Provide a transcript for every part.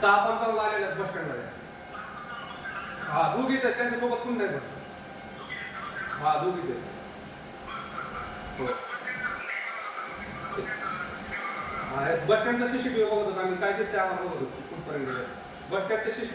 6:55 आलेले आहेत बस स्टँडला. हा दोघीच आहेत, त्यांच्यासोबत कोण नाही पण. हा दोघीच आहेत. हो. बस स्टँडचा CCTV बघत होतो आम्ही, काय दिसतंय आम्हाला बघत होतो कुठपर्यंत गेलं. बस स्टँडच्या CCTV.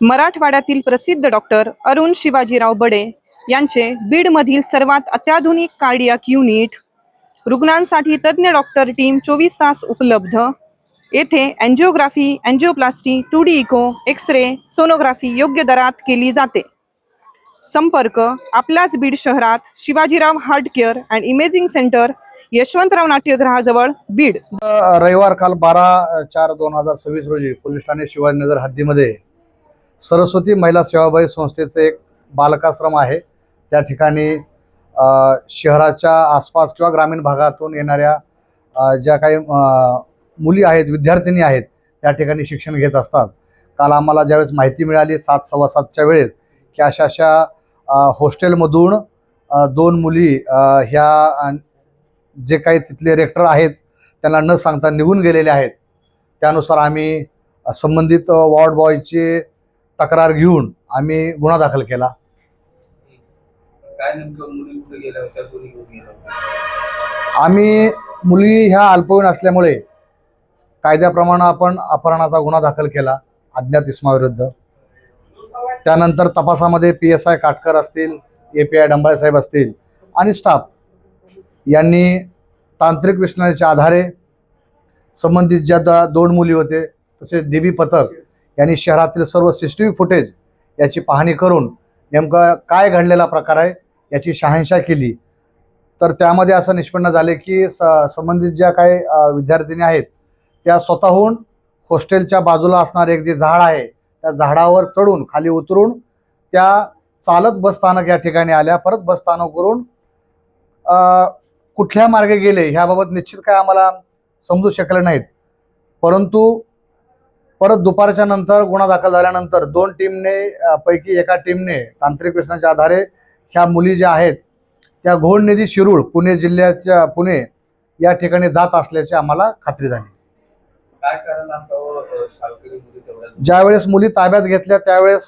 मराठवाड्यातील प्रसिद्ध डॉक्टर अरुण शिवाजीराव बडे यांचे बीडमधील सर्वात अत्याधुनिक कार्डियाक युनिट, रुग्णांसाठी तज्ज्ञ डॉक्टर टीम 24 तास उपलब्ध. येथे angiography, angioplasty, 2D echo, x-ray, sonography योग्य दरात केली जाते. संपर्क आपल्याच बीड शहरात Shivajirao heart care and imaging centre, Yashwantrao नाट्यगृहाजवळ, बीड. रविवार काल 12/4/2026 रोजी पोलीस ठाणे शिवाजीनगर हद्दीमध्ये सरस्वती महिला सेवाभावी संस्थेचे एक बालकाश्रम आहे. त्या ठिकाणी शहराच्या आसपास किंवा ग्रामीण भागातून येणाऱ्या ज्या काही मुली आहेत, विद्यार्थिनी आहेत, त्या ठिकाणी शिक्षण घेत असतात. काल आम्हाला ज्यावेळेस माहिती मिळाली 7, 7:15च्या वेळेस की अशा हॉस्टेलमधून 2 मुली ह्या जे काही तिथले रेक्टर आहेत त्यांना न सांगता निघून गेलेले आहेत. त्यानुसार आम्ही संबंधित वॉर्ड बॉयची तक्रार घेऊन आम्ही गुन्हा दाखल केला. काय नेमकं मुली कुठे गेल्या होत्या, कोणी घेऊन गेला होता? आम्ही मुली ह्या अल्पवयीन असल्यामुळे कायद्याप्रमाणे आपण अपहरणाचा गुन्हा दाखल केला अज्ञात इसमाविरुद्ध. त्यानंतर तपासामध्ये PSI काटकर असतील, API डंबाळे साहेब असतील आणि स्टाफ यांनी तांत्रिक विश्लेषणाच्या आधारे संबंधित ज्या 2 मुली होते तसेच DB पथक यांनी शहरातील सर्व CCTV फुटेज याची पाहणी करून नेमकं काय घडलेला प्रकार आहे याची शहानिशा केली. तर त्यामध्ये असं निष्पन्न झाले की संबंधित ज्या काही विद्यार्थिनी आहेत त्या स्वतःहून हॉस्टेलच्या बाजूला असणारे एक जे झाड आहे त्या झाडावर चढून खाली उतरून त्या चालत बसस्थानक या ठिकाणी आल्या. परत बसस्थानकवरून कुठल्या मार्गे गेले ह्याबाबत निश्चित काय आम्हाला समजू शकले नाहीत. परंतु परत दुपारच्या नंतर गुन्हा दाखल झाल्यानंतर 2 टीमने पैकी एका टीमने तांत्रिक विश्लेषणाच्या आधारे ह्या मुली ज्या आहेत त्या घोडनिधी शिरूळ पुणे जिल्ह्याच्या पुणे या ठिकाणी जात असल्याची आम्हाला खात्री झाली. काय कारण असावं शाळकरी मुली तेवढ्या? ज्यावेळेस मुली ताब्यात घेतल्या त्यावेळेस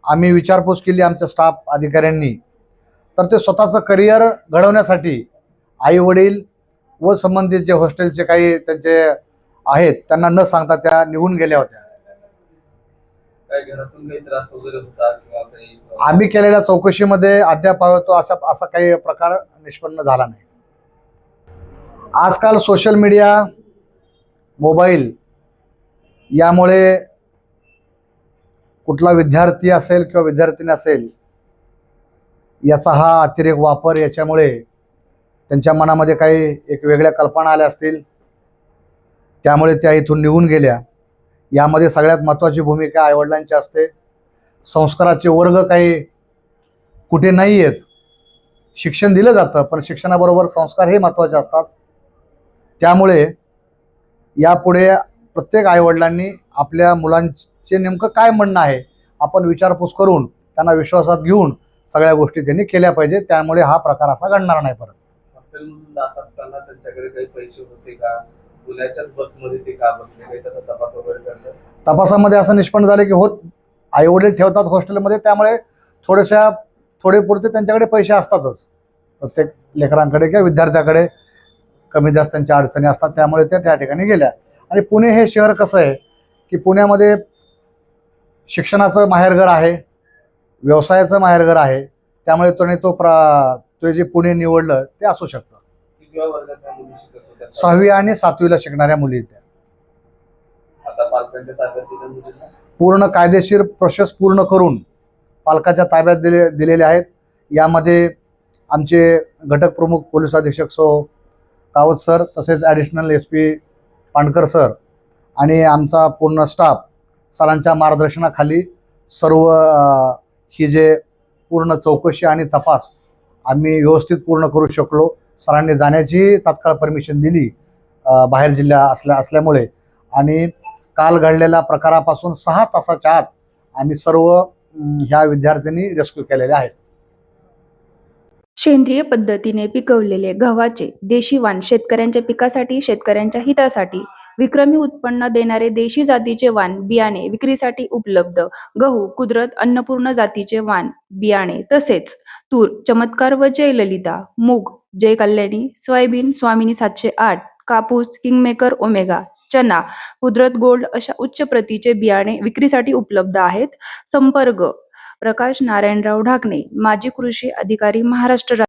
आम्ही विचारपूस केली आमच्या स्टाफ अधिकाऱ्यांनी, तर ते स्वतःचं करिअर घडवण्यासाठी आई वडील व संबंधित जे हॉस्टेलचे काही त्यांचे आहेत त्यांना न सांगता त्या निघून गेल्या होत्या. काही घरातून काही त्रास वगैरे होता किंवा काही? आम्ही केलेल्या चौकशीमध्ये अद्याप तो असा काही प्रकार निष्पन्न झाला नाही. आजकाल सोशल मीडिया, मोबाईल यामुळे कुठला विद्यार्थी असेल किंवा विद्यार्थिनी असेल याचा हा अतिरेक वापर, याच्यामुळे त्यांच्या मनामध्ये काही एक वेगळ्या कल्पना आल्या असतील, त्यामुळे त्या इथून निघून गेल्या. यामध्ये सगळ्यात महत्त्वाची भूमिका आईवडिलांची असते. संस्काराचे वर्ग काही कुठे नाही आहेत. शिक्षण दिलं जातं पण शिक्षणाबरोबर संस्कार हे महत्त्वाचे असतात. त्यामुळे यापुढे प्रत्येक आईवडिलांनी आपल्या मुलांचे नेमकं काय म्हणणं आहे आपण विचारपूस करून त्यांना विश्वासात घेऊन सगळ्या गोष्टी त्यांनी केल्या पाहिजे. त्यामुळे हा प्रकार असा घडणार नाही परत. हॉटेलमधून जात असताना त्यांच्याकडे काही पैसे होते का, पुण्याच्याच बसमध्ये ते का बसले, काही त्याचा तपास वगैरे करतात? तपासामध्ये असं निष्पन्न झालं की आईवडील ठेवतात हॉस्टेलमध्ये, त्यामुळे थोडे पुरते त्यांच्याकडे पैसे असतातच प्रत्येक लेकरांकडे किंवा विद्यार्थ्याकडे. कमी जास्त त्यांच्या अडचणी असतात, त्यामुळे त्या ठिकाणी गेल्या. आणि पुणे हे शहर कसं आहे की पुण्यामध्ये शिक्षणाचं माहेरघर आहे, व्यवसायाचं माहेरघर आहे, त्यामुळे तो जे पुणे निवडलं ते असू शकतं. कितव्या वर्गातल्या मुली शिकत होत्या? 6वी आणि 7वीला शिकणाऱ्या मुली त्या आता पालकांच्या ताब्यात दिल्या मुलींना? पूर्ण कायदेशीर प्रोसेस पूर्ण करून पालकाच्या ताब्यात दिलेले आहेत. यामध्ये आमचे घटक प्रमुख पोलीस अधीक्षक रावत सर, तसेच ॲडिशनल SP पांडकर सर आणि आमचा पूर्ण स्टाफ सरांच्या मार्गदर्शनाखाली सर्व ही जे पूर्ण चौकशी आणि तपास आम्ही व्यवस्थित पूर्ण करू शकलो. सरांनी जाण्याची तात्काळ परमिशन दिली बाहेर जिल्हा असल्यामुळे. आणि काल घडलेल्या प्रकारापासून 6 तासाच्या आत आम्ही सर्व ह्या विद्यार्थ्यांनी रेस्क्यू केलेले आहेत. सेंद्रिय पद्धतीने पिकवलेले गव्हाचे देशी वाण शेतकऱ्यांच्या पिकासाठी, शेतकऱ्यांच्या हितासाठी विक्रमी उत्पन्न देणारे देशी जातीचे वाण बियाणे विक्रीसाठी उपलब्ध. गहू कुदरत अन्नपूर्ण जातीचे वाण बियाणे, तसेच तूर चमत्कार व जय ललिता, मूग जय कल्याणी, सोयाबीन स्वामिनी 708, कापूस किंगमेकर ओमेगा, चना कुदरत गोल्ड अशा उच्च प्रतीचे बियाणे विक्रीसाठी उपलब्ध आहेत. संपर्क प्रकाश नारायणराव ढाकणे, माजी कृषी अधिकारी, महाराष्ट्र